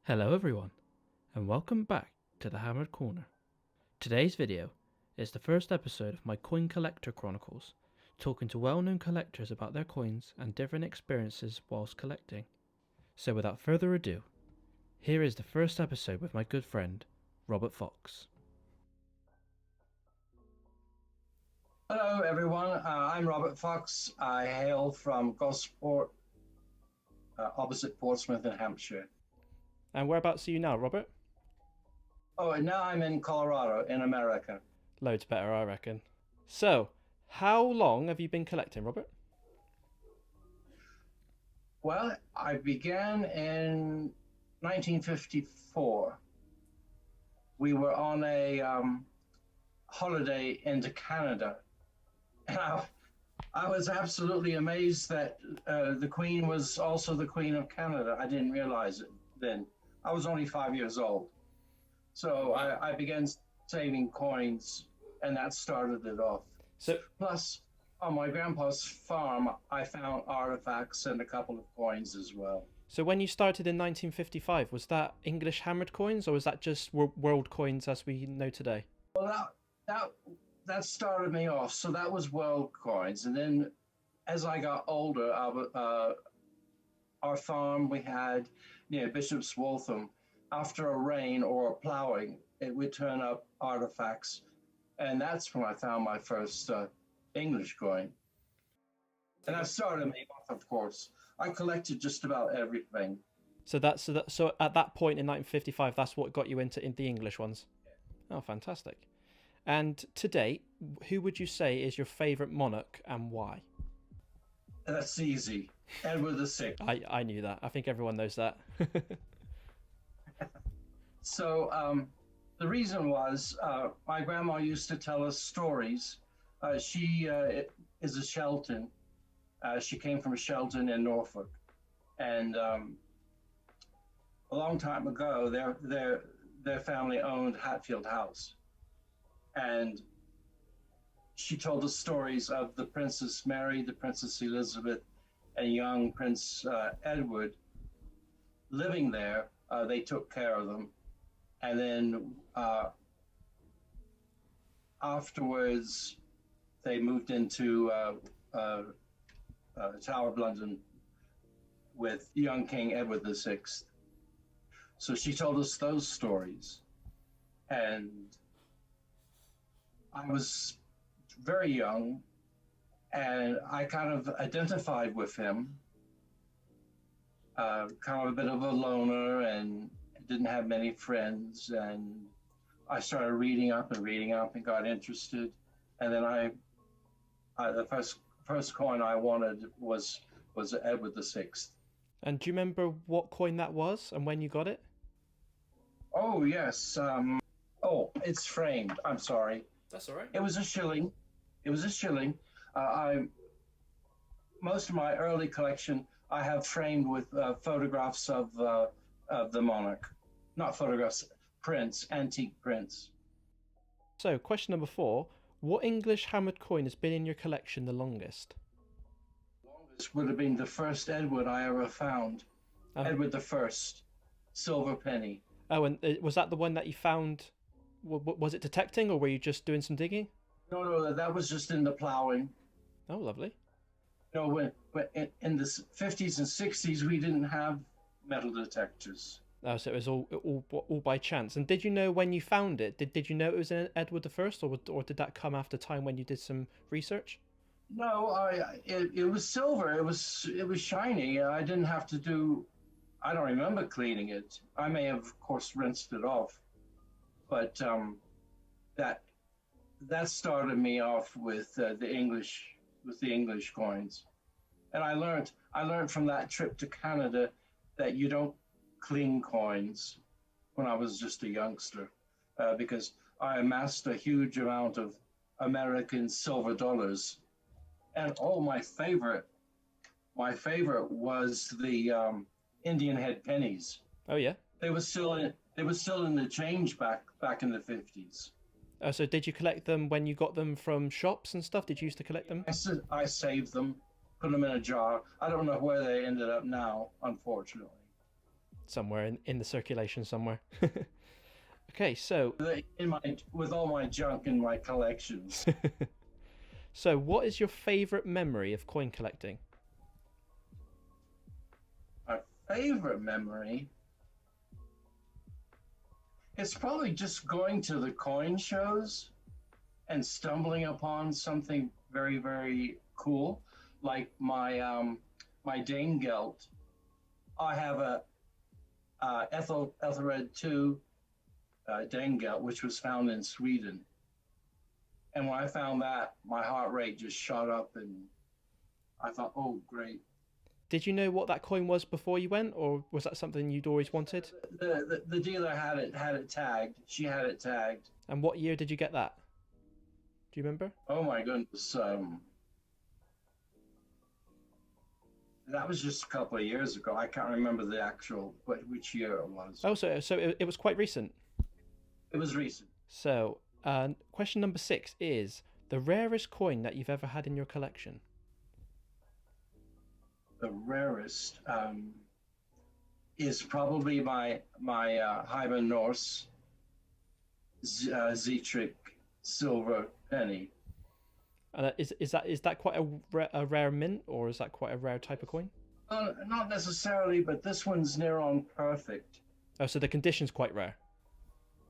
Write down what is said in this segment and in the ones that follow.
Hello everyone, and welcome back to the Hammered Corner. Today's video is the first episode of my Coin Collector Chronicles, talking to well-known collectors about their coins and different experiences whilst collecting. So without further ado, here is the first episode with my good friend, Robert Fox. Hello everyone, I'm Robert Fox. I hail from Gosport, opposite Portsmouth in Hampshire. And whereabouts are you now, Robert? Oh, and now I'm in Colorado, in America. Loads better, I reckon. So, how long have you been collecting, Robert? Well, I began in 1954. We were on a holiday into Canada, and I was absolutely amazed that the Queen was also the Queen of Canada. I didn't realize it then. I was only 5 years old. So I began saving coins, and that started it off. Plus, on my grandpa's farm, I found artifacts and a couple of coins as well. So when you started in 1955, was that English hammered coins, or was that just world coins as we know today? Well, that started me off. So that was world coins. And then as I got older, our farm we had near Bishop's Waltham, after a rain or a plowing, it would turn up artifacts. And that's when I found my first English coin. And that started me off, of course. I collected just about everything. So at that point in 1955, that's what got you into the English ones. Oh, fantastic! And to date, who would you say is your favourite monarch and why? That's easy. Edward VI. I knew that. I think everyone knows that. So the reason was my grandma used to tell us stories. She is a Shelton. She came from Shelton in Norfolk, and a long time ago, their family owned Hatfield House, and she told us stories of the Princess Mary, the Princess Elizabeth, and young Prince Edward living there. They took care of them, and then afterwards, they moved into Tower of London with young King Edward VI. So she told us those stories, and I was very young, and I kind of identified with him, kind of a bit of a loner and didn't have many friends, and I started reading up and got interested, and then the first coin I wanted was Edward VI. And do you remember what coin that was and when you got it? Oh yes. It's framed. I'm sorry. That's all right. It was a shilling. Most of my early collection I have framed with photographs of the monarch, not photographs, prints, antique prints. So, question number 4: what English hammered coin has been in your collection the longest? Longest would have been the first Edward I ever found. Edward I, silver penny. Oh, and was that the one that you found? Was it detecting, or were you just doing some digging? No, that was just in the plowing. Oh, lovely. You know, when in the 50s and 60s, we didn't have metal detectors. Oh, so it was all by chance. And did you know when you found it? Did you know it was in Edward I, or did that come after time when you did some research? No, it was silver. It was shiny. I didn't have to do. I don't remember cleaning it. I may have, of course, rinsed it off, but that started me off with the English coins, and I learned from that trip to Canada that you don't clean coins when I was just a youngster, because I amassed a huge amount of American silver dollars, and my favorite was the Indian head pennies. Oh yeah. They were still in the change back in the 50s. So did you collect them when you got them from shops and stuff? Did you used to collect them? I saved them, put them in a jar. I don't know where they ended up now, unfortunately. somewhere in the circulation somewhere. Okay, so with all my junk in my collections. so what is your favorite memory of coin collecting? My favorite memory. It's probably just going to the coin shows and stumbling upon something very, very cool, like my Danegeld. I have a Ethelred II Danegeld, which was found in Sweden. And when I found that, my heart rate just shot up, and I thought, oh, great. Did you know what that coin was before you went, or was that something you'd always wanted? The dealer had it tagged. She had it tagged. And what year did you get that? Do you remember? Oh my goodness. That was just a couple of years ago. I can't remember the actual which year it was. Oh, so it was quite recent. It was recent. So, question number 6 is the rarest coin that you've ever had in your collection. The rarest is probably my Hyman Norse Zetric silver penny. And is that quite a rare mint, or is that quite a rare type of coin? Not necessarily, but this one's near on perfect. Oh, so the condition's quite rare.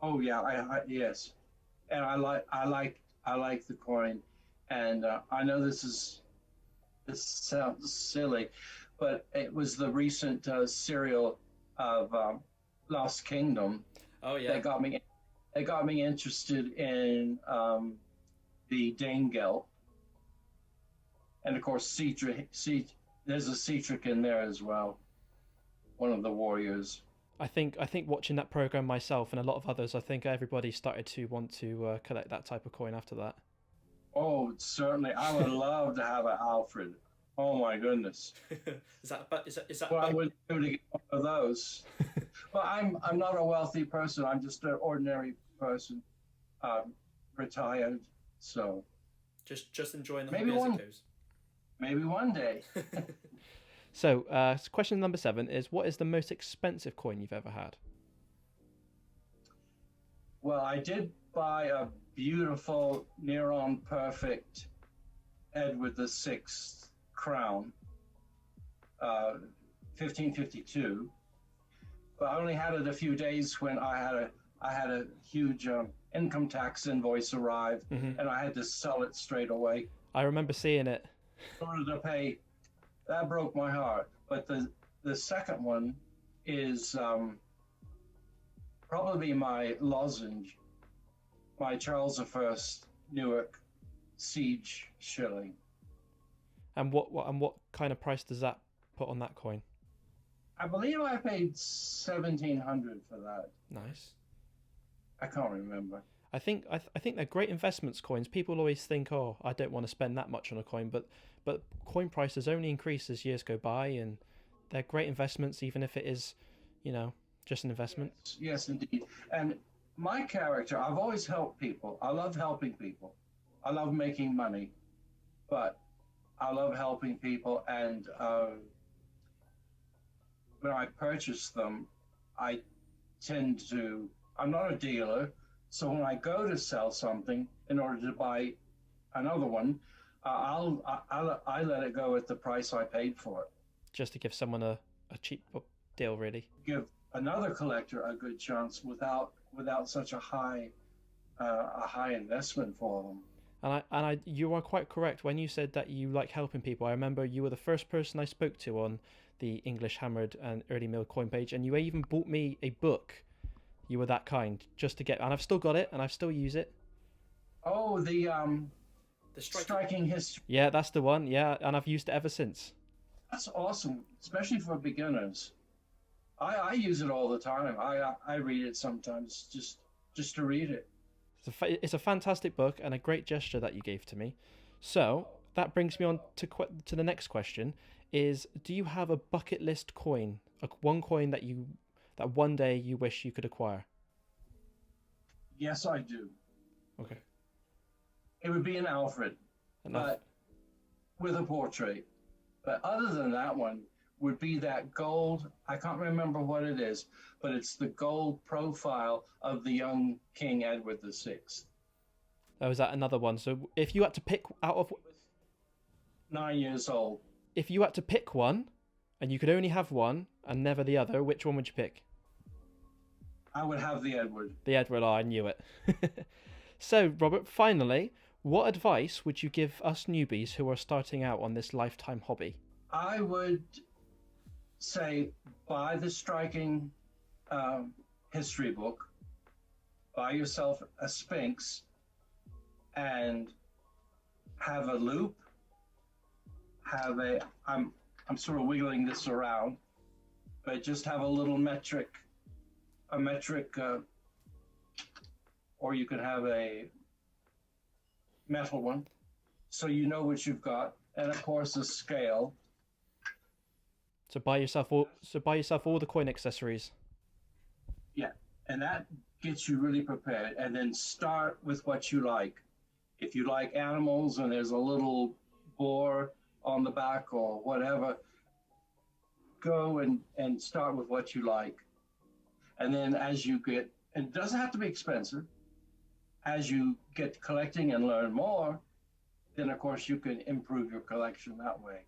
Oh yeah, yes, and I like the coin, and I know this sounds silly, but it was the recent serial of Lost Kingdom. Oh yeah. They got me interested in the Danegeld, and of course there's a Cetric in there as well, one of the warriors. I think watching that program myself and a lot of others, I think everybody started to want to collect that type of coin after that. Oh, certainly. I would love to have an Alfred. Oh my goodness. Is that Well, I wouldn't do to get one of those. But I'm not a wealthy person. I'm just an ordinary person, retired. So just enjoying the maybe hobby as it goes. Maybe one day. So, question number 7 is, what is the most expensive coin you've ever had? Well, I did buy a beautiful, near on perfect Edward VI crown, 1552. But I only had it a few days when I had a huge income tax invoice arrive, and I had to sell it straight away. I remember seeing it. In order to pay, that broke my heart. But the second one is probably my lozenge, my Charles I Newark siege shilling. And what kind of price does that put on that coin? I believe I paid 1,700 for that. Nice. I can't remember. I think they're great investments, coins. People always think, oh, I don't want to spend that much on a coin, but coin prices only increase as years go by, and they're great investments, even if it is, just an investment. Yes, indeed. And my character, I've always helped people. I love helping people. I love making money, but I love helping people. And when I purchase them, I'm not a dealer. So when I go to sell something in order to buy another one, I let it go at the price I paid for it. Just to give someone a cheap deal, really. Give another collector a good chance without such a high investment for them. And you are quite correct when you said that you like helping people. I remember you were the first person I spoke to on the English Hammered and Early Mill coin page, and you even bought me a book. You were that kind, just to get, and I've still got it, and I still use it. Oh, the striking history. Yeah, that's the one. Yeah, and I've used it ever since. That's awesome, especially for beginners. I use it all the time. I read it sometimes just to read it. It's a fantastic book and a great gesture that you gave to me. So that brings me on to the next question: is do you have a bucket list coin, one coin that one day you wish you could acquire? Yes, I do. Okay. It would be an Alfred, but with a portrait. But other than that one, would be that gold. I can't remember what it is, but it's the gold profile of the young King Edward VI. Oh, is that another one? So if you had to pick out of, 9 years old. if you had to pick one, and you could only have one and never the other, which one would you pick? I would have the Edward. The Edward. Oh, I knew it. So, Robert, finally, what advice would you give us newbies who are starting out on this lifetime hobby? I would say buy the striking history book, buy yourself a Sphinx, and have a loop. I'm sort of wiggling this around, but just have a little metric, or you could have a metal one, so you know what you've got, and of course a scale. So buy yourself all the coin accessories. Yeah, and that gets you really prepared. And then start with what you like. If you like animals and there's a little boar on the back or whatever, go and start with what you like. And then as you get, and it doesn't have to be expensive, as you get collecting and learn more, then of course you can improve your collection that way.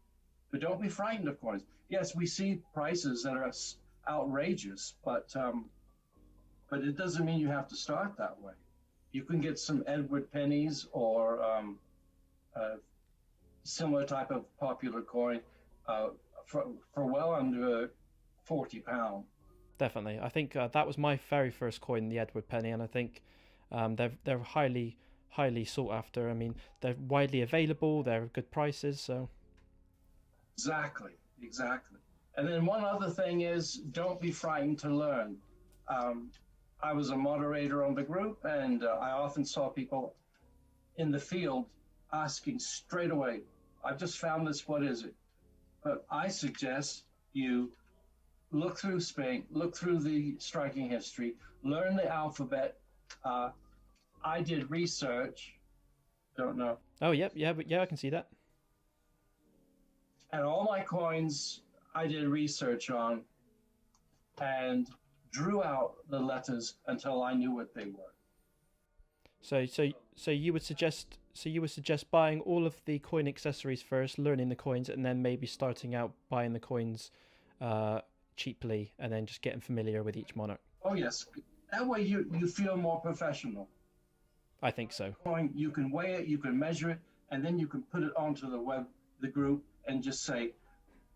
But don't be frightened of coins. Yes, we see prices that are outrageous, but it doesn't mean you have to start that way. You can get some Edward pennies or a similar type of popular coin for well under £40. Definitely. I think that was my very first coin, the Edward penny, and I think they're highly sought after. I mean, they're widely available. They're good prices. So exactly. And then one other thing is, don't be frightened to learn. I was a moderator on the group, and I often saw people in the field asking straight away, "I've just found this. What is it?" But I suggest you look through Spink, look through the striking history, learn the alphabet. I did research. Don't know. Oh, yep, yeah, I can see that. And all my coins I did research on and drew out the letters until I knew what they were. So you would suggest buying all of the coin accessories first, learning the coins, and then maybe starting out buying the coins cheaply, and then just getting familiar with each monarch. Oh yes, that way you feel more professional. I think so. You can weigh it, you can measure it, and then you can put it onto the group, and just say,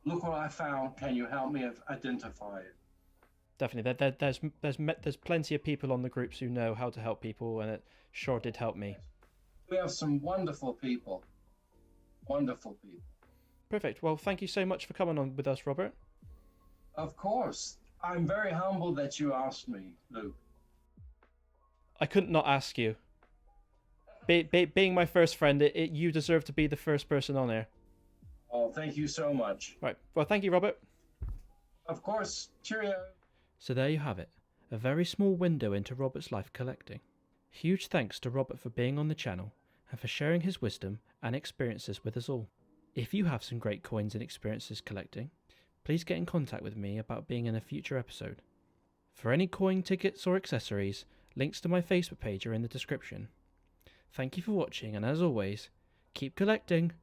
"Look what I found. Can you help me identify it?" Definitely. There's plenty of people on the groups who know how to help people, and it sure did help me. We have some wonderful people. Wonderful people. Perfect. Well, thank you so much for coming on with us, Robert. Of course. I'm very humbled that you asked me, Luke. I couldn't not ask you. Being my first friend, you deserve to be the first person on air. Oh, thank you so much. Right. Well, thank you, Robert. Of course. Cheerio. So there you have it. A very small window into Robert's life collecting. Huge thanks to Robert for being on the channel and for sharing his wisdom and experiences with us all. If you have some great coins and experiences collecting, please get in contact with me about being in a future episode. For any coin tickets or accessories, links to my Facebook page are in the description. Thank you for watching, and as always, keep collecting!